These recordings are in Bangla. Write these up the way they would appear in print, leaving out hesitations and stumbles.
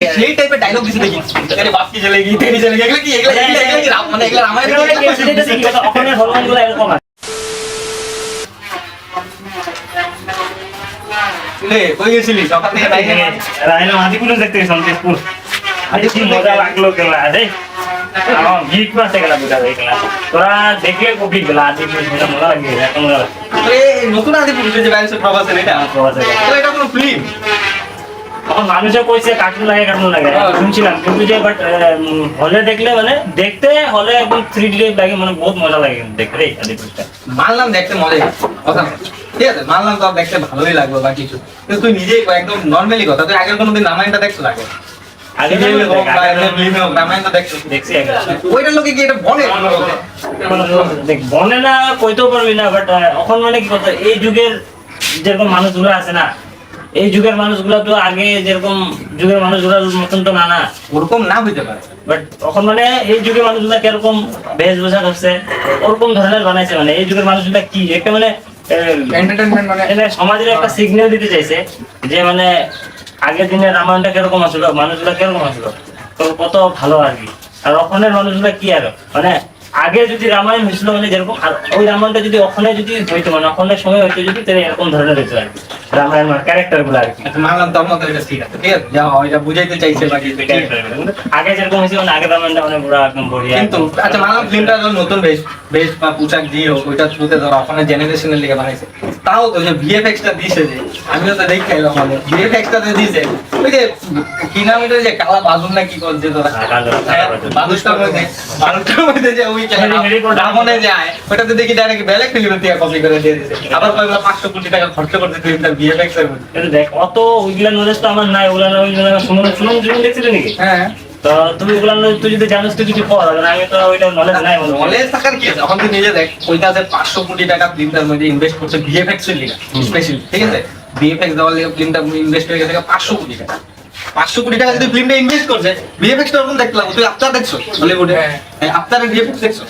সেই টাইপের ডায়লগ দিছে দেখি আরে বাপ কি চলে গিয়ে তেরি চলে গেল কি এগুলা কি মানে এগুলা রামায়ণ ওখানে হরমোনগুলো এরকম আছে লে কই গেছিলি সকাল থেকে বাইরে রাইনা মাদিপুর দেখতে গেছিলাম তেজপুর আরে কি মজা লাগলো গেলা রে আমার গিট মাসে গেলা বুঝা যায় গেলা তোরা দেখলে কপি গেলা আদিপুর মজা মজা লাগে এখন আরে নতুন আদিপুর যে বাইরে প্রবাস এটা এটা কোনো ফিল্ম এখন মানুষে কইছে কার্টুন লাগে শুনছিলাম কিন্তু যে বাট হলে দেখলে মানে দেখতে হলে একদম 3D লাগে মানে বহুত মজা লাগে দেখতে রে আদিপুরটা মানলাম দেখতে মজা কথা ঠিক আছে মানলাম তো দেখতে ভালোই লাগবে বা কিছু কিন্তু তুই নিজেই একদম নরমালি কথা তুই আগের কোনোদিন রামায়ণটা দেখছো লাগে আগে রামায়ণটা দেখছি ওইটার লোকে কি এটা বলে দেখ বনে না কইতেও পারবি না বাট এখন মানে কি কথা এই যুগের যেরকম মানুষগুলো আছে না এই যুগের মানুষগুলো তো আগে যেরকম যুগের মানুষগুলোর মতন তো না ওরকম না হইতে পারে বাট তখন মানে এই যুগের মানুষগুলো কিরকম বেশভূষা করছে ওরকম ধরনের বানাইছে মানে এই যুগের মানুষগুলো কি একটা মানে এন্টারটেইনমেন্ট মানে সমাজের একটা সিগন্যাল দিতে চাইছে যে মানে আগের দিনের রামায়ণটা কিরকম আছিল মানুষগুলো কিরকম আছিল তো কত ভালো আর কি আর ওখানের মানুষগুলো কি আর মানে আগে যদি রামায়ণ হয়েছিল মানে যেরকম আর ওই রামায়ণটা যদি ওখানে যদি হইতো মানে ওখানের সময় হইতো যদি তাহলে এরকম ধরনের হইতো আর কি রামায়ণ ক্যারেক্টার গুলো আর কি মানলাম তোর মতো এটা ঠিক আছে ঠিক আছে যা হয় এটা বুঝাইতে চাইছে বাকি আগে যেরকম হয়েছিল মানে আগে রামায়ণটা মানে পুরো একদম বড়িয়া কিন্তু আচ্ছা মানলাম ফিল্মটা নতুন বেশ বা পোশাক দিয়ে হোক ওইটা থ্রুতে ধরো ওখানে জেনারেশনের লিগে বানাইছে তাও তো যে ভিএফএক্সটা দিছে যে আমিও তো দেখে এলাম মানে ভিএফএক্সটা যে দিছে ওই যে কি নাম এটা যে কালা বাজুন না কি করছে তোরা বালুটার মধ্যে যে ওই রাবণে যায় ওটাতে দেখি ডাইরেক্ট বেলেগ ফিল্মের থেকে কপি করে দিয়ে দিছে আবার কয়েকবার 500 কোটি টাকা খরচ করতে ফিল্মটা ভিএফএক্স এর মধ্যে এটা দেখ অত ওইগুলা নলেজ তো আমার নাই ওগুলা শুনুন দেখছিলি নাকি হ্যাঁ তো তুমি ওগুলা তুই যদি জানিস তুই কিছু কর আমি তো ওইটা নলেজ নাই নলেজ থাকার কি আছে এখন তুই নিজে দেখ ওইটা আছে 500 কোটি টাকা ফিল্মটার মধ্যে ইনভেস্ট করছে ভিএফএক্স এর লিগে স্পেশালি ঠিক আছে ভিএফএক্স দেওয়ার লিগে ফিল্মটা ইনভেস্ট হয়ে গেছে 500 কোটি টাকা 500 কোটি টাকা যদি ফিল্মটা ইনভেস্ট করছে ভিএফএক্স টা ওরকম দেখতে লাগবে তুই আফটার দেখছো হলিউডে আফটারের ভিএফএক্স দেখছো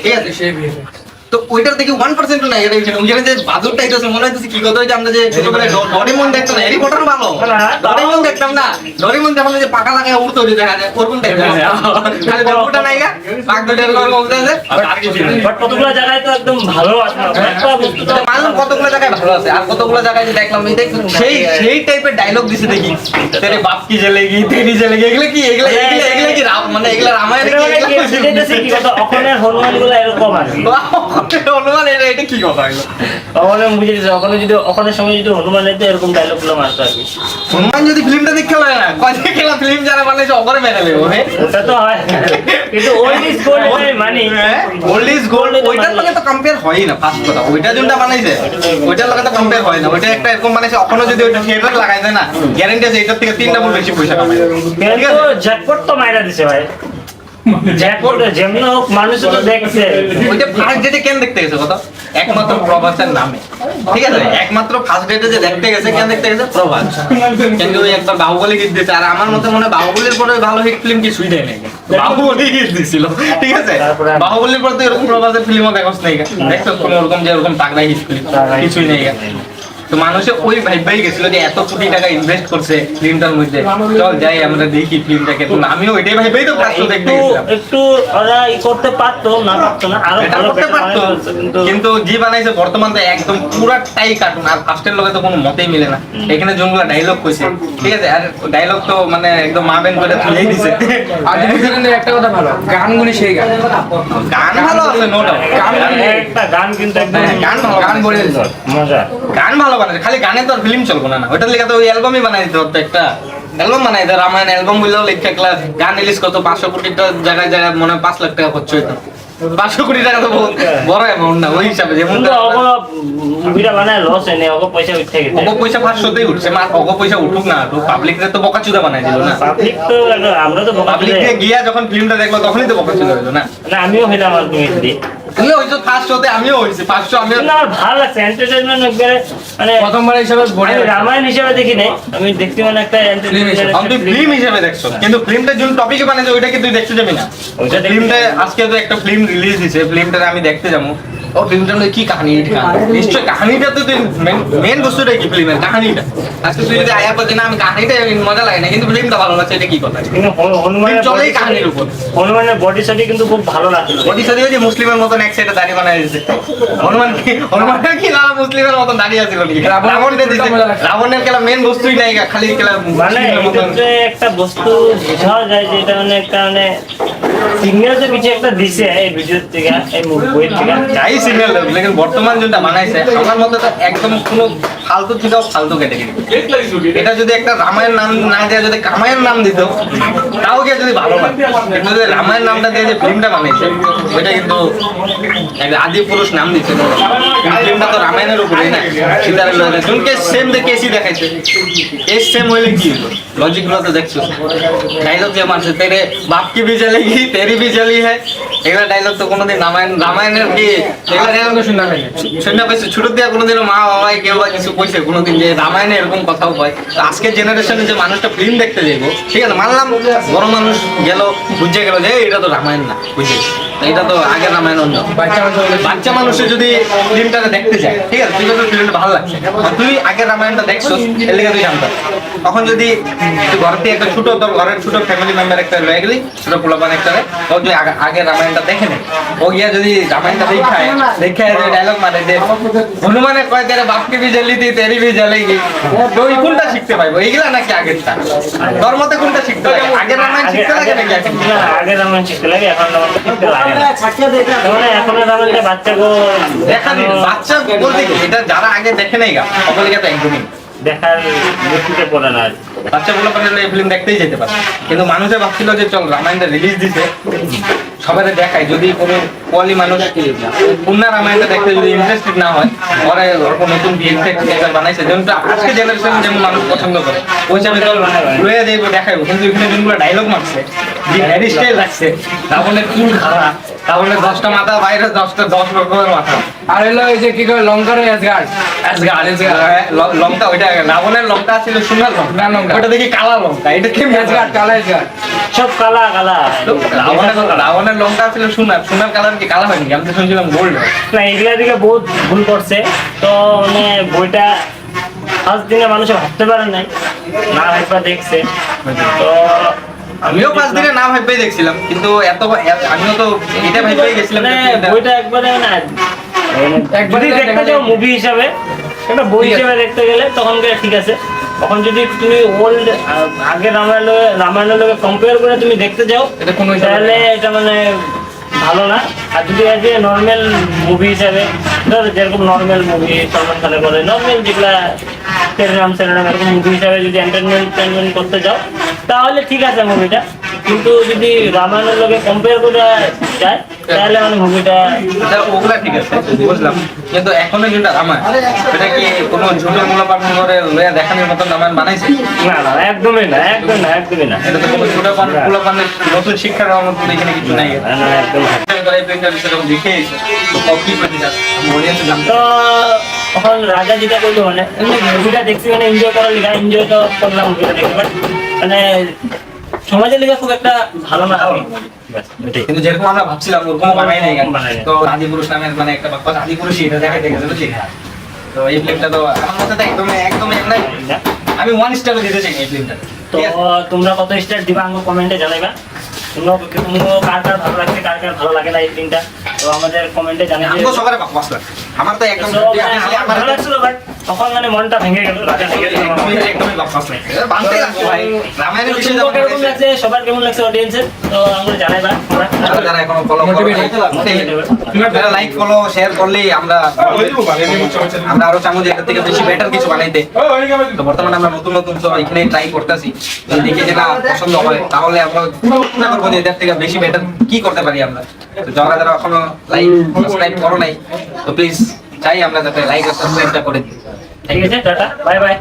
ঠিক আছে সেই ভিএফএক্স তো ওইটার দেখি 1% নাই এটা ওইখানে যে বাজুরটা এটা মনে হইতেছে কি কথা হইছে আমরা যে ছোটবেলায় ডরেমন দেখতাম না হ্যারি পটার ভালো ডরেমন দেখতাম না ডরেমন যখন যে পাকা লাগায় উড়তে উড়ে দেখা যায় ওরকম টাইপ খালি গল্পটা নাই গা পাক দুটার গল্প আছে বাট কতগুলো জায়গায় তো একদম ভালো আছে একটা বস্তু তো মানলাম কতগুলো জায়গায় ভালো আছে আর কতগুলো জায়গায় যে দেখলাম এই দেখ সেই টাইপের ডায়লগ দিছে দেখি তেরে বাপ কি জ্বলেগি তেরি জ্বলেগি এগুলা কি এগুলা কি মানে এগুলা রামায়ণ কি কথা ওখানে হরমোনগুলো এরকম আর কি হনুমান এটা কি কথা হলো ওখানে বুঝে দিছে ওখানে যদি ওখানে সময় যদি হনুমান এতে এরকম ডায়লগ গুলো মারতো আর কি হনুমান যদি ফিল্মটা দেখতে হয় না কয়টা খেলা ফিল্ম যারা বানাইছে ওপরে মেরে দেবে ওটা তো হয় কিন্তু ওল্ড ইজ গোল্ড মানে ওল্ড ইজ গোল্ড ওইটার লগে তো কম্পেয়ার হয়ই না ফার্স্ট কথা ওইটা যেটা বানাইছে ওইটার লগে তো কম্পেয়ার হয় না ওইটা একটা এরকম বানাইছে ওখানে যদি ওইটা থিয়েটার লাগাই দেয় না গ্যারান্টি আছে এটার থেকে 3 ডাবল বেশি পয়সা কামাবে ঠিক আছে জ্যাকপট তো মাইরা দিছে ভাই জ্যাকপট যেমন হোক মানুষ তো দেখছে ওইটা ফার্স্ট ডেটে কেন দেখতে গেছে কথা একমাত্র প্রভাসের নামে ঠিক আছে একমাত্র ফার্স্ট ডেটে যে দেখতে গেছে কেন দেখতে গেছে প্রভাস কিন্তু ওই একবার বাহুবলী গীত দিয়েছে আর আমার মতে মনে হয় বাহুবলীর পরে ভালো হিট ফিল্ম কিছুই দেয় নাই বাহুবলী গীত দিছিল ঠিক আছে বাহুবলীর পরে তো এরকম প্রভাসের ফিল্মও দেখছ নাই দেখছো তুমি ওরকম যে ওরকম তাগড়া হিট ফিল্ম কিছুই নেই তো মানুষে ওই ভাই গেছিল যে এত কোটি টাকা ইনভেস্ট করছে ফিল্মটার মধ্যে চল যাই আমরা দেখি ফিল্মটাকে আমিও ওইটাই ভাই তো ফার্স্ট দেখতে গেছিলাম একটু ওরা ই করতে পারতো না আরো ভালো করতে পারতো কিন্তু জি বানাইছে বর্তমান তো একদম পুরাটাই কার্টুন আর ফার্স্টের লগে তো কোনো মতেই মিলে না এখানে যোনগুলা ডায়লগ কইছে ঠিক আছে আর ডায়লগ তো মানে একদম মাবেন করে তুলেই দিছে আর কিন্তু একটা কথা ভালো গানগুলি সেই গান ভালো আছে নো ডাউট একটা গান কিন্তু একদম গান বলে মজা গান ভালো বানাইছে খালি গানে তো আর ফিল্ম চলবো না ওইটার লেগে তো ওই অ্যালবামই বানাই দিতে হতো একটা অ্যালবাম বানাই দেয় রামায়ণ অ্যালবাম বললেও লেখা একলা গান রিলিজ কত 500 কোটি জায়গায় জায়গায় মনে হয় 5 লাখ টাকা খরচ হইতো 500 কোটি টাকা তো বহুত বড় অ্যামাউন্ট না ওই হিসাবে যেমন মুভিটা বানায় লস হয়নি ওকে পয়সা উঠে গেছে ওকে পয়সা 500 তেই উঠছে মা ওকে পয়সা উঠুক না তো পাবলিকরে তো বকাচুদা বানাই দিল না পাবলিক তো আমরা তো পাবলিকে গিয়া যখন ফিল্মটা দেখলো তখনই তো বকাচুদা হলো না না আমিও হইলাম আর তুমি তুমিও হইছো ফার্স্ট হতে আমিও হইছি 500 আমিও না ভালো লাগছে এন্টারটেইনমেন্ট একবারে মানে প্রথমবার হিসাবে আমি রামায়ণ হিসেবে দেখি নাই আমি দেখতে মানে একটা তুই ফিল্ম হিসেবে দেখছো কিন্তু ফিল্মটা যে টপিকে বানাইছে ওইটা কি তুই দেখতে যাবি না ওইটা ফিল্মটা আজকে তো একটা ফিল্ম রিলিজ দিছে ফিল্মটা আমি দেখতে যাবো ও ফিল্মটার মধ্যে কি কাহিনী নিশ্চয় কাহিনীটা তো তুই মেন বস্তুটাই কি ফিল্মের কাহিনীটা আজকে তুই যদি আয়া বলতে না আমি কাহিনীটা মজা লাগে না কিন্তু ফিল্মটা ভালো লাগছে, এটা কি কথা? কিন্তু হনুমানের চলেই কাহিনীর উপর। হনুমানের বডি সডি কিন্তু খুব ভালো লাগছিল। বডি সডি যে মুসলিমের মতন এক সাইডে দাড়ি বানায় দিয়েছে। হনুমানের কি লাল মুসলিমের মতন দাঁড়িয়ে আছিল নাকি? রাবণকে দিছে। রাবণের খেলা মেন বস্তুই নাই, খালি খেলা মানে এটা যে একটা বস্তু বোঝাও যায় যে এটা মানে একটা মানে সিগন্যাল যে কিছু একটা দিছে এই ভিডিওর থেকে, এই বইয়ের থেকে। যাই সিগন্যাল দেবে, কিন্তু বর্তমান যেটা বানাইছে আমার মতে তো একদম কোনো ফালতু থেকেও ফালতু ক্যাটাগরি। এটা যদি একটা রামায়ণ নাম না দিয়ে যদি কামায়ণ নাম দিত তাও গিয়ে যদি ভালো লাগতো, কিন্তু যদি রামায়ণ নামটা দিয়ে যে ফিল্মটা বানাইছে ওইটা কিন্তু একটা আদি পুরুষ নাম দিচ্ছে। ফিল্মটা তো রামায়ণের উপরেই না, সীতারের লড়াই জনকে সেম কেসই দেখাইছে। কেস সেম হইলে কি হলো? লজিক গুলো তো দেখছো, ডায়লগ যে মানছে তেরে বাপ কি भी जलेगी तेरी भी जली है, এগুলা ডায়লগ তো কোনোদিন রামায়ণের কি এগুলা ডায়লগ শুনতে পাইছে? ছোট দিয়ে কোনোদিনও মা বাবাই কেউ বা কিছু কইছে কোনোদিন যে রামায়ণে এরকম কথাও হয়? তো আজকের জেনারেশনে যে মানুষটা ফিল্ম দেখতে যাইবো, ঠিক আছে মানলাম বড় মানুষ গেল বুঝে গেল যে এটা তো রামায়ণ না, বুঝে এটা তো আগের রামায়ণ অন্য। বাচ্চা মানুষে যদি ফিল্মটা দেখতে যায়, ঠিক আছে তুই তো ফিল্মটা ভালো লাগছে, তুই আগের রামায়ণটা দেখছো এর লেগে তুই জানতাম। তখন যদি তুই ঘর থেকে একটা ছোট তোর ঘরের ছোট ফ্যামিলি মেম্বার একটা রয়ে গেলি, ছোট পোলাপান একটা ও যদি আগের রামায়ণটা দেখে নেয়, ও গিয়া যদি রামায়ণটা দেখে ডায়লগ মারে যে হনুমানের কয় তেরে বাপকে বি জ্বালি দি তেরি বি জ্বালেগি, তো ওই কোনটা শিখতে পাইবো? এইগুলা নাকি আগেরটা? তোর মতে কোনটা শিখতে লাগে? আগের রামায়ণ শিখতে লাগে নাকি এখন? না, আগের রামায়ণ শিখতে লাগে, এখন রামায়ণ শিখতে লাগে না। মানে এখনের রামায়ণটা বাচ্চাকে দেখা দিন বাচ্চা বলতে কি, এটা যারা আগে দেখে নাই গা সকলে তো একদমই দেখার দৃষ্টিতে পড়ে না। বাচ্চা বলে পারে এই ফিল্ম দেখতেই যেতে পারে, কিন্তু মানুষে ভাবছিল যে চল রামায়ণটা রিলিজ দিছে সবাই দেখায়, যদি কোনো কোয়ালি মানুষ পুন্না রামায়ণটা দেখতে যদি ইন্টারেস্টেড না হয়, ওরা ওরকম নতুন ভিএফএক্স বানাইছে যেমনটা আজকে জেনারেশন যেমন মানুষ পছন্দ করে ওই হিসাবে চল লয়ে যাইবো দেখাইবো, কিন্তু এখানে যেগুলো ডায়লগ মারছে, যে হেয়ার স্টাইল লাগছে, রাবণের চুল খাড়া, রাবণের 10টা মাথা বাইরে 10 রকমের মাথা, আর হলো ওই যে কি করে লঙ্কার অ্যাসগার্ড লঙ্কা, ওইটা রাবণের লঙ্কা ছিল সোনার লঙ্কা, ওটা দেখি কালা লঙ্কা, এটা কি অ্যাসগার্ড কালা অ্যাসগার্ড সব কালা কালা। রাবণের লঙ্কা ছিল সোনার কালার কি কালা হয়নি? আমি তো শুনছিলাম গোল্ড। না, এগুলা দিকে বহুত ভুল করছে। তো মানে বইটা ফার্স্ট দিনে মানুষে ভাবতে পারে নাই, না ভাববা দেখছে। তো আমিও 5 দিনে না ভাবতেই দেখছিলাম, কিন্তু আমিও তো এটা ভাবতেই গেছিলাম মানে বইটা একবারে না একবারে দেখতে যাও মুভি হিসাবে, একটা বই হিসাবে দেখতে গেলে তখন ঠিক আছে। তখন যদি তুমি ওল্ড আগের রামায়ণের লোকে কম্পেয়ার করে তুমি দেখতে যাও তাহলে এটা মানে ভালো না। আর যদি আজ নর্মাল মুভি হিসাবে ধর যেরকম নর্মাল মুভি সলমান খানের বলে নর্মাল যেগুলা টেলিগ্রাম এরকম মুভি হিসাবে যদি এন্টারটেনমেন্ট করতে যাও তাহলে ঠিক আছে মুভিটা, কিন্তু যদি রামায়ণের লোকে কম্পেয়ার করে যায় তাহলে মানে মুভিটা ওগুলা ঠিক আছে বুঝলাম, কিন্তু এখনো যেটা রামায়ণ এটা কি কোনো ঝুটের মূল্যপান করে লইয়া দেখানোর মতন রামায়ণ বানাইছে? না না, একদমই না, একদমই না। এটা তো কোনো ঝুটের মূল্যপানের নতুন শিক্ষার মতো এখানে কিছু নাই। না, একদম না। তো তখন রাজা যেটা করলো মানে মুভিটা দেখছি মানে এনজয় করার লিগা এনজয় তো করলাম মুভিটা দেখে, মানে সমাজের লিগা খুব একটা ভালো না আমি কিন্তু যেরকম আমরা ভাবছিলাম ওরকম বানাই নাই। তো আদিপুরুষ নামের মানে একটা বাক্য আদিপুরুষই এটা দেখা দেখে লেখা, তো এই ফিল্মটা তো আমার মতে তো একদম আমি 1 স্টার দিতে চাই এই ফিল্মটা। তো তোমরা কত স্টার দিবা আমাকে কমেন্টে জানাইবা, তোমরা কার ভালো লাগছে কার ভালো লাগে না এই ফিল্মটা, তো আমাদের কমেন্টে জানাইবা। আমাকে সবার বাস লাগে, আমার তো একদম ভালো লাগছিল, বাট তখন মানে মনটা ভেঙে গেল। একদমই বাস লাগে, বানতে লাগছে ভাই রামায়ণের বিষয়ে তোমার কেমন লাগছে, সবার কেমন লাগছে অডিয়েন্সের, তো আমরা জানাইবা। যারা এখনো ফলো করে আপনারা লাইক ফলো শেয়ার করলেই আমরা আরো চামচ এর থেকে বেশি বেটার কিছু বানাইতে। তো বর্তমানে আমরা নতুন তো এখানে ট্রাই করতেছি, যদি দেখি যে না পছন্দ হয় তাহলে আমরা চেষ্টা করবো যে এদের থেকে বেশি বেটার কি করতে পারি আমরা। তো যারা এখনো লাইক সাবস্ক্রাইব করো নাই তো প্লিজ চাই আমরা যাতে লাইক আর সাবস্ক্রাইবটা করে দিই। ঠিক আছে, টাটা, বাই বাই।